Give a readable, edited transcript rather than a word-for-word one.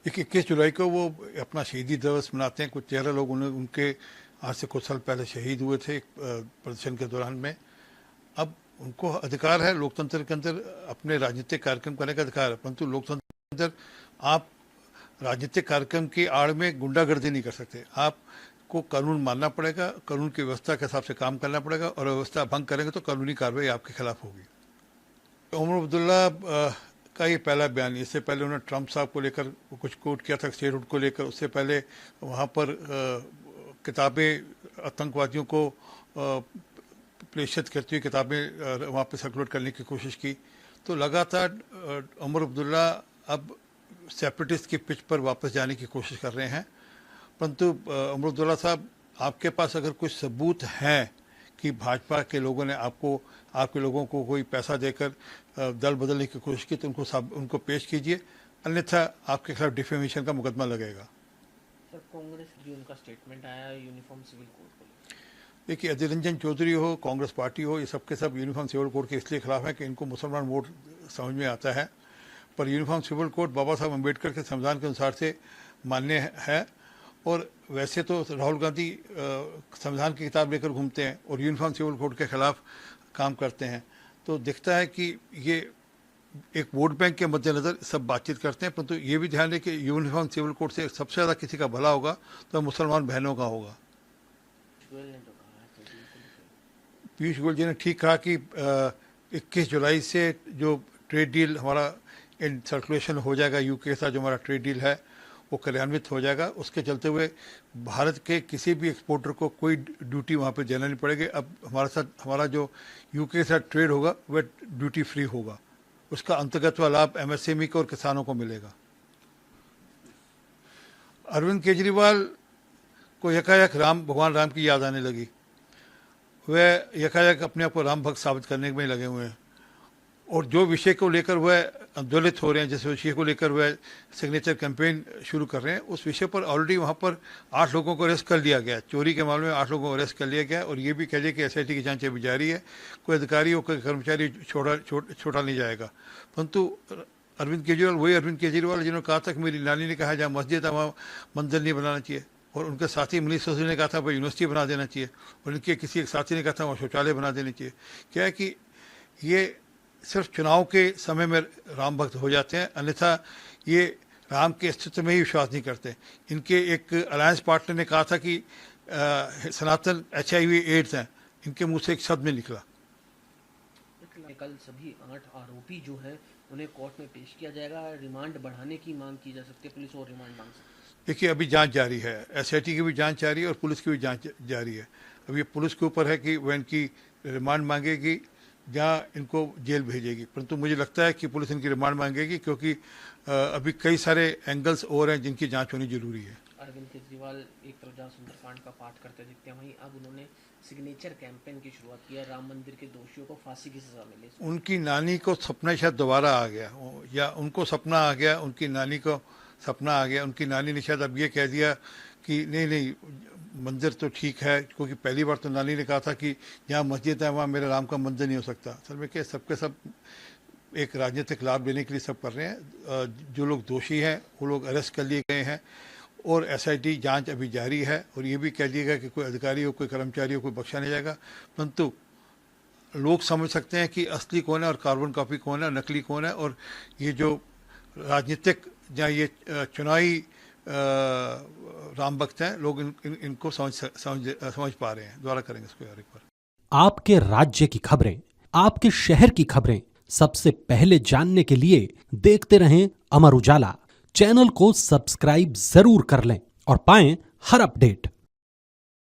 21 जुलाई को वो अपना शहीदी दिवस मनाते हैं। कुछ 13 लोग उनके आज से कुछ साल पहले शहीद हुए थे एक प्रदर्शन के दौरान में। अब उनको अधिकार है लोकतंत्र के अंदर अपने राजनीतिक कार्यक्रम करने का अधिकार है, परंतु लोकतंत्र के अंदर आप राजनीतिक कार्यक्रम की आड़ में गुंडागर्दी नहीं कर सकते। आपको कानून मानना पड़ेगा, कानून की व्यवस्था के हिसाब से काम करना पड़ेगा, और व्यवस्था भंग करेंगे तो कानूनी कार्रवाई आपके खिलाफ होगी। उमर अब्दुल्ला का ये पहला बयान। इससे पहले उन्होंने ट्रंप साहब को लेकर कुछ कोट किया था, स्टेटहुड को लेकर। उससे पहले वहाँ पर किताबें आतंकवादियों को प्रेषित करती हुई किताबें वहाँ पर सर्कुलेट करने की कोशिश की। तो लगातार उमर अब्दुल्ला अब सेपरेटिस्ट की पिच पर वापस जाने की कोशिश कर रहे हैं। परंतु उमर अब्दुल्ला साहब, आपके पास अगर कुछ सबूत हैं कि भाजपा के लोगों ने आपके लोगों को कोई पैसा देकर दल बदलने की कोशिश की, तो उनको पेश कीजिए, अन्यथा आपके खिलाफ डिफेमेशन का मुकदमा लगेगा। सर, कांग्रेस भी उनका स्टेटमेंट आया यूनिफॉर्म सिविल कोड को लेकर। देखिए, अधीर रंजन चौधरी हो, कांग्रेस पार्टी हो, ये सबके सब यूनिफॉर्म सिविल कोड के इसलिए खिलाफ हैं कि इनको मुसलमान वोट समझ में आता है। पर यूनिफॉर्म सिविल कोड बाबा साहब अम्बेडकर के संविधान के अनुसार से मान्य है। और वैसे तो राहुल गांधी संविधान की किताब लेकर घूमते हैं और यूनिफॉर्म सिविल कोड के खिलाफ काम करते हैं। तो दिखता है कि ये एक वोट बैंक के मद्देनज़र सब बातचीत करते हैं, परंतु ये भी ध्यान दें कि यूनिफॉर्म सिविल कोड से सबसे ज़्यादा किसी का भला होगा तो मुसलमान बहनों का होगा। पीयूष गोयल जी ने ठीक कहा कि 21 जुलाई से जो ट्रेड डील हमारा इन सर्कुलेशन हो जाएगा, यूके के साथ जो हमारा ट्रेड डील है वो कार्यान्वित हो जाएगा। उसके चलते हुए भारत के किसी भी एक्सपोर्टर को कोई ड्यूटी वहाँ पे देना नहीं पड़ेगी। अब हमारा जो यूके के साथ ट्रेड होगा वह ड्यूटी फ्री होगा। उसका अंतर्गत लाभ एमएसएमई को और किसानों को मिलेगा। अरविंद केजरीवाल को यकायक भगवान राम की याद आने लगी। वह यकायक अपने आप को राम भक्त साबित करने में लगे हुए हैं, और जो विषय को लेकर वह आंदोलित हो रहे हैं, जिस विषय को लेकर वह सिग्नेचर कैंपेन शुरू कर रहे हैं, उस विषय पर ऑलरेडी वहाँ पर 8 लोगों को अरेस्ट कर लिया गया। चोरी के मामले में 8 लोगों को अरेस्ट कर लिया गया। और ये भी कह लिया कि एसआईटी की जांच अभी जारी है, कोई अधिकारी और कोई कर्मचारी छोड़ा नहीं जाएगा। परंतु अरविंद केजरीवाल वही अरविंद केजरीवाल जिन्होंने कहा था कि मेरी नानी ने कहा जहाँ मस्जिद है वहाँ मंदिर नहीं बनाना चाहिए, और उनके साथी मनीष सिसोदिया ने कहा था भाई यूनिवर्सिटी बना देना चाहिए, और इनके किसी एक साथी ने कहा था वहाँ शौचालय बना देने चाहिए। क्या है कि ये सिर्फ चुनाव के समय में राम भक्त हो जाते हैं, अन्यथा ये राम के अस्तित्व में ही विश्वास नहीं करते। इनके एक अलायंस पार्टनर ने कहा था कि सनातन HIV एड्स हैं, इनके मुंह से एक शब्द नहीं निकला। कल सभी 8 आरोपी जो हैं उन्हें कोर्ट में पेश किया जाएगा। रिमांड बढ़ाने की मांग की जा सकती है, पुलिस और रिमांड मांग सकती है। देखिए, अभी जांच जारी है, एसआईटी की भी जांच जारी है और पुलिस की भी जांच जारी है। अब ये पुलिस के ऊपर है कि वह इनकी रिमांड मांगेगी जहाँ इनको जेल भेजेगी। परंतु मुझे लगता है कि पुलिस इनकी रिमांड मांगेगी, क्योंकि अभी कई सारे एंगल्स और हैं जिनकी जांच होनी जरूरी है। अरविंद केजरीवाल एक तरफ जहाँ सुंदरकांड का पाठ करते दिखते हैं, वहीं अब उन्होंने सिग्नेचर कैंपेन की शुरुआत की है, राम मंदिर के दोषियों को फांसी की सजा मिले। उनकी नानी को सपना शायद दोबारा आ गया, या उनको सपना आ गया, उनकी नानी को सपना आ गया। उनकी नानी ने शायद अब ये कह दिया कि नहीं मंदिर तो ठीक है, क्योंकि पहली बार तो नानी ने कहा था कि जहाँ मस्जिद है वहाँ मेरे राम का मंदिर नहीं हो सकता। असल में क्या सबके सब एक राजनीतिक लाभ लेने के लिए सब कर रहे हैं। जो लोग दोषी हैं वो लोग अरेस्ट कर लिए गए हैं, और एसआईटी जांच अभी जारी है। और ये भी कह दिया गया कि कोई अधिकारी हो, कोई कर्मचारी हो, कोई बख्शा नहीं जाएगा। परंतु लोग समझ सकते हैं कि असली कौन है और कार्बन कॉपी कौन है, नकली कौन है। और ये जो राजनीतिक जहाँ ये चुनावी राम भक्त हैं, लोग इनको समझ पा रहे हैं। दोबारा करेंगे इसको यार एक बार। आपके राज्य की खबरें, आपके शहर की खबरें सबसे पहले जानने के लिए देखते रहें अमर उजाला। चैनल को सब्सक्राइब जरूर कर लें और पाएं हर अपडेट।